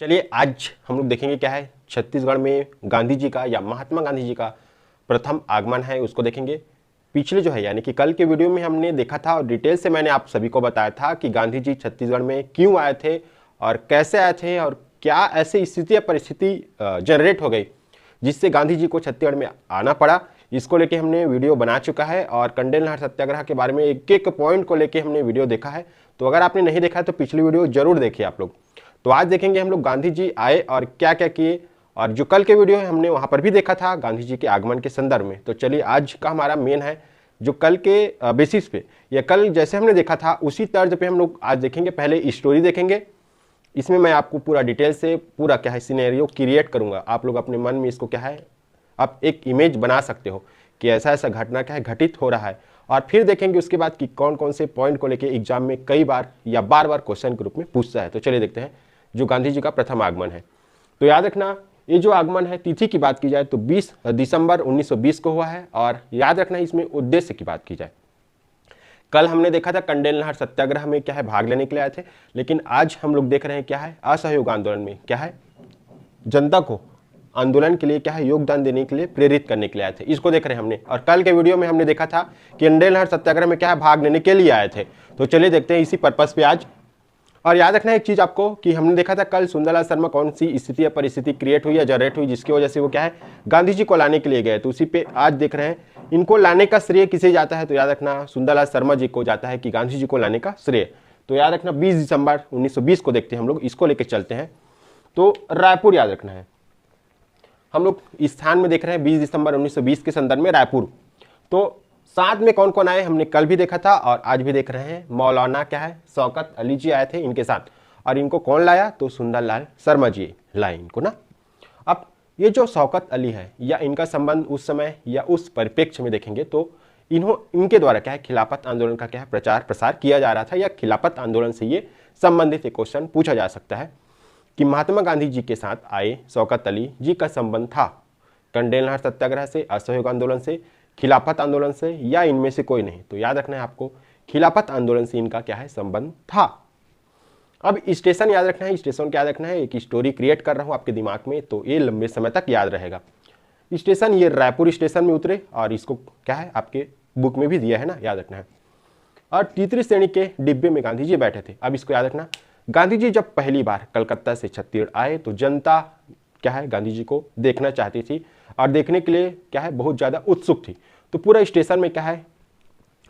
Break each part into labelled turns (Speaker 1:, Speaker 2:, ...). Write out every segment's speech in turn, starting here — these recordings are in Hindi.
Speaker 1: चलिए आज हम लोग देखेंगे क्या है छत्तीसगढ़ में गांधी जी का या महात्मा गांधी जी का प्रथम आगमन है उसको देखेंगे। पिछले जो है यानी कि कल के वीडियो में हमने देखा था और डिटेल से मैंने आप सभी को बताया था कि गांधी जी छत्तीसगढ़ में क्यों आए थे और कैसे आए थे और क्या ऐसी स्थिति या परिस्थिति जनरेट हो गई जिससे गांधी जी को छत्तीसगढ़ में आना पड़ा। इसको लेके हमने वीडियो बना चुका है और कंडेल नहर सत्याग्रह के बारे में एक एक पॉइंट को लेके हमने वीडियो देखा है। तो अगर आपने नहीं देखा है तो पिछली वीडियो जरूर देखिए आप लोग। तो आज देखेंगे हम लोग गांधी जी आए और क्या क्या किए, और जो कल के वीडियो है हमने वहां पर भी देखा था गांधी जी के आगमन के संदर्भ में। तो चलिए आज का हमारा मेन है जो कल के बेसिस पे या कल जैसे हमने देखा था उसी तर्ज पे हम लोग आज देखेंगे। पहले स्टोरी देखेंगे, इसमें मैं आपको पूरा डिटेल से पूरा क्या है सिनेरियो क्रिएट करूंगा। आप लोग अपने मन में इसको क्या है आप एक इमेज बना सकते हो कि ऐसा ऐसा घटना क्या है घटित हो रहा है, और फिर देखेंगे उसके बाद कि कौन कौन से पॉइंट को लेके एग्जाम में कई बार या बार बार क्वेश्चन के रूप में पूछता है। तो चलिए देखते हैं जो गांधी जी का प्रथम आगमन है। तो याद रखना ये जो आगमन है तिथि की बात की जाए तो 20 दिसंबर 1920 को हुआ है, और याद रखना इसमें उद्देश्य की बात की जाए कल हमने देखा था कंडेल नहर सत्याग्रह में क्या है भाग लेने के लिए आए थे, लेकिन आज हम लोग देख रहे हैं क्या है असहयोग आंदोलन में क्या है जनता को आंदोलन के लिए क्या है योगदान देने के लिए प्रेरित करने के लिए आए थे। इसको देख रहे हैं हमने, और कल के वीडियो में हमने देखा था कि कंडेल नहर सत्याग्रह में क्या है भाग लेने के लिए आए थे। तो चलिए देखते हैं इसी पर्पस पे आज। और याद रखना एक चीज आपको कि हमने देखा था कल सुंदरलाल शर्मा कौन सी स्थिति या परिस्थिति क्रिएट हुई या जनरेट हुई जिसकी वजह से वो क्या है गांधी जी को लाने के लिए गए। तो उसी पे आज देख रहे हैं इनको लाने का श्रेय किसे जाता है। तो याद रखना सुंदरलाल शर्मा जी को जाता है कि गांधी जी को लाने का श्रेय। तो याद रखना 20 दिसंबर 1920 को देखते हैं हम लोग, इसको लेकर चलते हैं। तो रायपुर याद रखना है, हम लोग स्थान में देख रहे हैं 20 दिसंबर 1920 के संदर्भ में रायपुर। तो साथ में कौन कौन आए हमने कल भी देखा था और आज भी देख रहे हैं। मौलाना क्या है शौकत अली जी आए थे इनके साथ, और इनको कौन लाया तो सुंदरलाल शर्मा जी लाए इनको ना। अब ये जो शौकत अली है या इनका संबंध उस समय या उस परिप्रेक्ष्य में देखेंगे तो इनके द्वारा क्या है खिलाफत आंदोलन का क्या है प्रचार प्रसार किया जा रहा था, या खिलाफत आंदोलन से ये संबंधित एक क्वेश्चन पूछा जा सकता है कि महात्मा गांधी जी के साथ आए शौकत अली जी का संबंध था कंडेल नहर सत्याग्रह से, असहयोग आंदोलन से, खिलाफत आंदोलन से, या इनमें से कोई नहीं। तो याद रखना है आपको खिलाफत आंदोलन से इनका क्या है संबंध था। अब स्टेशन याद रखना है, स्टेशन क्या याद रखना है एक स्टोरी क्रिएट कर रहा हूं आपके दिमाग में तो ये लंबे समय तक याद रहेगा। स्टेशन ये रायपुर स्टेशन में उतरे और इसको क्या है आपके बुक में भी दिया है ना, याद रखना है। और तीसरी श्रेणी के डिब्बे में गांधी जी बैठे थे। अब इसको याद रखना गांधी जी जब पहली बार कलकत्ता से छत्तीसगढ़ आए तो जनता क्या है गांधी जी को देखना चाहती थी और देखने के लिए क्या है बहुत ज़्यादा उत्सुक थी। तो पूरा स्टेशन में क्या है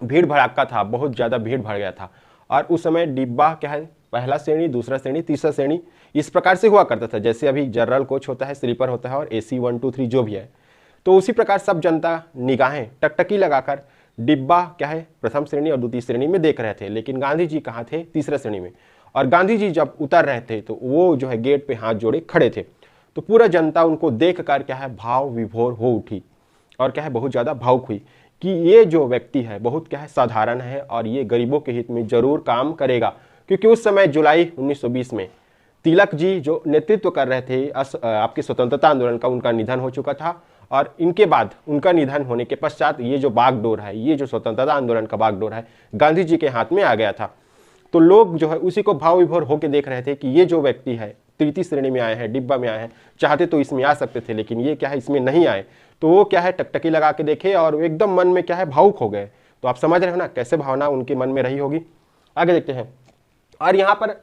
Speaker 1: भीड़ भड़ाका था, बहुत ज़्यादा भीड़ भड़ गया था। और उस समय डिब्बा क्या है पहला श्रेणी, दूसरा श्रेणी, तीसरा श्रेणी इस प्रकार से हुआ करता था। जैसे अभी जनरल कोच होता है, स्लीपर होता है और AC 1 2 3 जो भी है, तो उसी प्रकार सब जनता निगाहें टकटकी लगाकर डिब्बा क्या है प्रथम श्रेणी और द्वितीय श्रेणी में देख रहे थे। लेकिन गांधी जी कहाँ थे तीसरा श्रेणी में, और गांधी जी जब उतर रहे थे तो वो जो है गेट पे हाथ जोड़े खड़े थे। तो पूरा जनता उनको देख कर क्या है भाव विभोर हो उठी और क्या है बहुत ज़्यादा भावुक हुई कि ये जो व्यक्ति है बहुत क्या है साधारण है और ये गरीबों के हित में जरूर काम करेगा। क्योंकि उस समय जुलाई 1920 में तिलक जी जो नेतृत्व कर रहे थे आपके स्वतंत्रता आंदोलन का, उनका निधन हो चुका था। और इनके बाद उनका निधन होने के पश्चात ये जो बागडोर है, ये जो स्वतंत्रता आंदोलन का बागडोर है गांधी जी के हाथ में आ गया था। तो लोग जो है उसी को भाव विभोर होकर देख रहे थे कि ये जो व्यक्ति है तृतीय श्रेणी में आए हैं, डिब्बा में आए हैं, चाहते तो इसमें आ सकते थे लेकिन ये क्या है इसमें नहीं आए। तो वो क्या है टकटकी लगा के देखे और एकदम मन में क्या है भावुक हो गए। तो आप समझ रहे हो ना कैसे भावना उनके मन में रही होगी। आगे देखते हैं। और यहाँ पर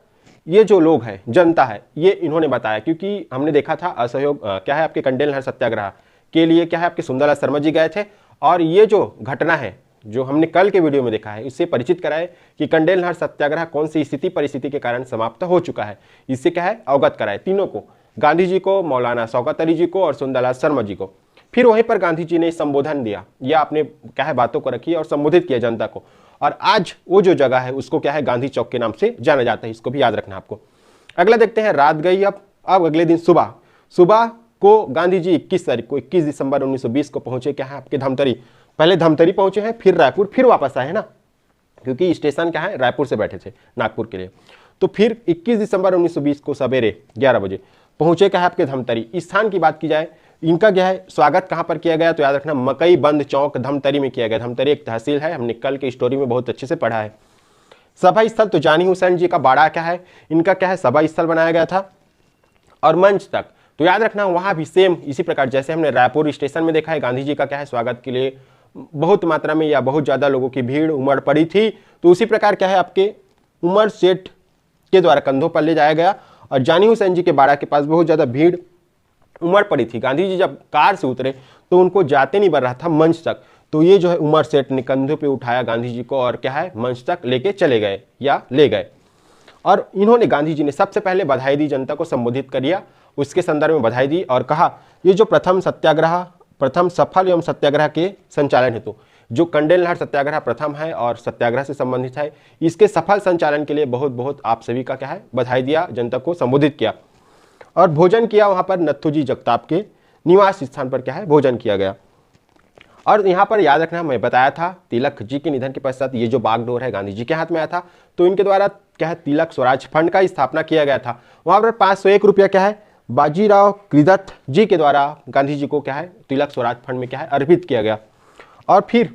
Speaker 1: ये जो लोग हैं जनता है ये इन्होंने बताया, क्योंकि हमने देखा था असहयोग क्या है आपके कंडेल नहर सत्याग्रह के लिए क्या है आपके सुंदरलाल शर्मा जी गए थे, और ये जो घटना है जो हमने कल के वीडियो में देखा है इससे परिचित कराए कि कंडेल नहर सत्याग्रह कौन सी स्थिति परिस्थिति के कारण समाप्त हो चुका है, इससे क्या है अवगत कराए तीनों को, गांधी जी को, मौलाना शौकत अली जी को और सुंदरलाल शर्मा जी को। फिर वहीं पर गांधी जी ने संबोधन दिया या अपने क्या है बातों को रखी और संबोधित किया जनता को। और आज वो जो जगह है उसको क्या है गांधी चौक के नाम से जाना जाता है, इसको भी याद रखना आपको। अगला देखते हैं रात गई। अब अगले दिन सुबह को गांधी जी 21 तारीख को 21 दिसंबर 1920 को पहुंचे क्या है आपके धमतरी। पहले धमतरी पहुंचे हैं फिर रायपुर फिर वापस आए हैं ना, क्योंकि स्टेशन क्या है रायपुर से बैठे थे नागपुर के लिए। तो फिर 21 दिसंबर 1920 को सवेरे 11 बजे पहुंचे क्या है आपके धमतरी। इस स्थान की बात की जाए इनका क्या है स्वागत कहां पर किया गया तो याद रखना मकई बंद चौक धमतरी में किया गया। धमतरी एक तहसील है, हमने कल की स्टोरी में बहुत अच्छे से पढ़ा है। सभा स्थल तो जानी हुसैन जी का बाड़ा क्या है इनका क्या है सभा स्थल बनाया गया था। और मंच तक। तो याद रखना वहाँ भी सेम इसी प्रकार जैसे हमने रायपुर स्टेशन में देखा है, गांधी जी का क्या है स्वागत के लिए बहुत मात्रा में या बहुत ज़्यादा लोगों की भीड़ उमड़ पड़ी थी। तो उसी प्रकार क्या है आपके उमर सेठ के द्वारा कंधों पर ले जाया गया और जानी हुसैन जी के बाड़ा के पास बहुत ज़्यादा भीड़ उमड़ पड़ी थी। गांधी जी जब कार से उतरे तो उनको जाते नहीं बन रहा था मंच तक, तो ये जो है उमर सेठ ने कंधों पे उठाया गांधी जी को और क्या है मंच तक लेके चले गए या ले गए। और इन्होंने गांधी जी ने सबसे पहले बधाई दी, जनता को संबोधित किया, उसके संदर्भ में बधाई दी और कहा ये जो प्रथम सफल एवं सत्याग्रह के संचालन हेतु जो कंडेल नहर सत्याग्रह प्रथम है और सत्याग्रह से संबंधित है, इसके सफल संचालन के लिए बहुत बहुत आप सभी का क्या है बधाई दिया, जनता को संबोधित किया और भोजन किया। वहां पर नथुजी जगताप के निवास स्थान पर क्या है भोजन किया गया। और यहाँ पर याद रखना मैं बताया था तिलक जी के निधन के पश्चात ये जो बागडोर है गांधी जी के हाथ में आया था, तो इनके द्वारा क्या है तिलक स्वराज फंड का स्थापना किया गया था। वहां पर 501 रुपया क्या है बाजीराव कृदत्त जी के द्वारा गांधी जी को क्या है तिलक स्वराज फंड में क्या है अर्पित किया गया। और फिर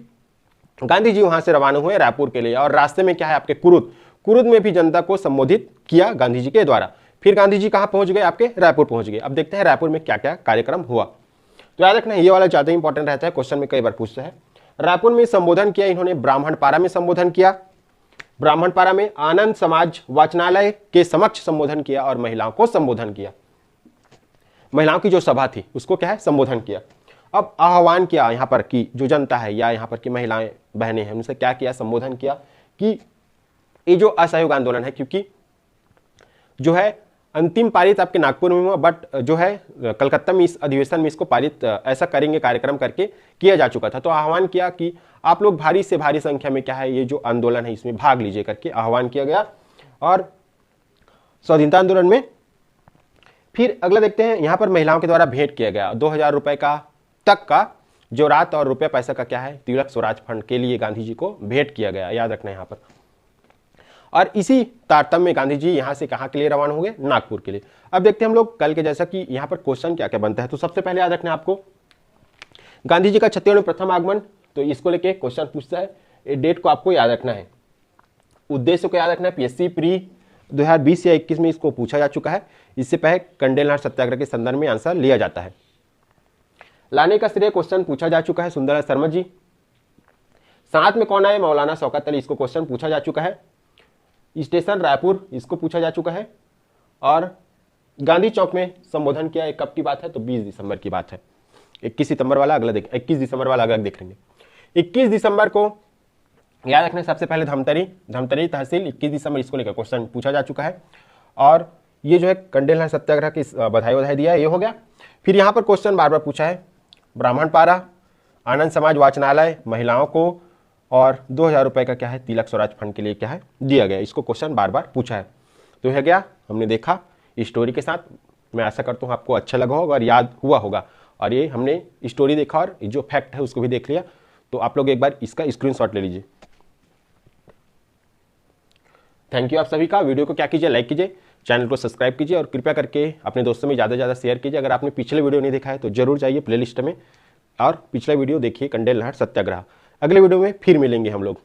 Speaker 1: गांधी जी वहां से रवाना हुए रायपुर के लिए और रास्ते में क्या है आपके कुरुद में भी जनता को संबोधित किया गांधी जी के द्वारा। फिर गांधी जी कहाँ पहुंच गए आपके रायपुर पहुंच गए। अब देखते हैं रायपुर में क्या क्या कार्यक्रम हुआ। तो याद रखना ये वाला ज्यादा इंपॉर्टेंट रहता है, क्वेश्चन में कई बार पूछता है। रायपुर में संबोधन किया इन्होंने, ब्राह्मणपारा में संबोधन किया, ब्राह्मणपारा में आनंद समाज वाचनालय के समक्ष संबोधन किया और महिलाओं को संबोधन किया, महिलाओं की जो सभा थी उसको क्या है संबोधन किया। अब आह्वान किया यहाँ पर की जो जनता है या यहाँ पर की महिलाएं बहनें हैं उनसे क्या किया संबोधन किया कि ये जो असहयोग आंदोलन है, क्योंकि जो है अंतिम पारित आपके नागपुर में हुआ बट जो है कलकत्ता में इस अधिवेशन में इसको पारित ऐसा करेंगे कार्यक्रम करके किया जा चुका था। तो आह्वान किया कि आप लोग भारी से भारी संख्या में क्या है ये जो आंदोलन है इसमें भाग लीजिए करके आह्वान किया गया। और स्वाधीनता आंदोलन में फिर अगला देखते हैं यहाँ पर महिलाओं के द्वारा भेंट किया गया 2000 रुपए का तक का जो रात और रुपये पैसा का क्या है तिलक स्वराज फंड के लिए गांधी जी को भेंट किया गया, याद रखना यहाँ पर। और इसी तारतम्य में गांधी जी यहाँ से कहाँ के लिए रवाना हो गए नागपुर के लिए। अब देखते हैं हम लोग कल के जैसा कि यहाँ पर क्वेश्चन क्या क्या बनता है। तो सबसे पहले याद रखना आपको गांधी जी का छत्तीसगढ़ में प्रथम आगमन, तो इसको लेके क्वेश्चन पूछता है, ये डेट को आपको याद रखना है, उद्देश्य को याद रखना है। पीएससी प्री 2020 या 21 में इसको पूछा जा चुका है, इससे पहले कंडेल नहर सत्याग्रह के संदर्भ में आंसर लिया जाता है। लाने का श्रेय क्वेश्चन पूछा जा चुका है सुंदर शर्मा जी। साथ में कौन आए मौलाना शौकत अली, इसको क्वेश्चन पूछा जा चुका है। स्टेशन रायपुर, इसको पूछा जा चुका है। और गांधी चौक में संबोधन किया, एक कब की बात है तो 20 दिसंबर की बात है। 21 सितंबर वाला अगला 21 दिसंबर वाला अगला देख लेंगे। 21 दिसंबर को याद रखना सबसे पहले धमतरी तहसील 21 दिसंबर, इसको लेकर क्वेश्चन पूछा जा चुका है। और ये जो है कंडेल नहर सत्याग्रह की बधाई दिया, ये हो गया। फिर यहाँ पर क्वेश्चन बार बार पूछा है ब्राह्मणपारा, आनंद समाज वाचनालय, महिलाओं को और 2000 रुपए का क्या है तिलक स्वराज फंड के लिए क्या है दिया गया, इसको क्वेश्चन बार बार पूछा है। तो यह गया हमने देखा स्टोरी के साथ। मैं आशा करता हूँ आपको अच्छा लगा होगा और याद हुआ होगा। और ये हमने स्टोरी देखा और जो फैक्ट है उसको भी देख लिया। तो आप लोग एक बार इसका स्क्रीनशॉट ले लीजिए। थैंक यू आप सभी का। वीडियो को क्या कीजिए लाइक कीजिए, चैनल को सब्सक्राइब कीजिए और कृपया करके अपने दोस्तों में ज़्यादा से ज़्यादा शेयर कीजिए। अगर आपने पिछले वीडियो नहीं देखा है तो जरूर जाइए प्लेलिस्ट में और पिछला वीडियो देखिए कंडेल नहर सत्याग्रह। अगले वीडियो में फिर मिलेंगे हम लोग।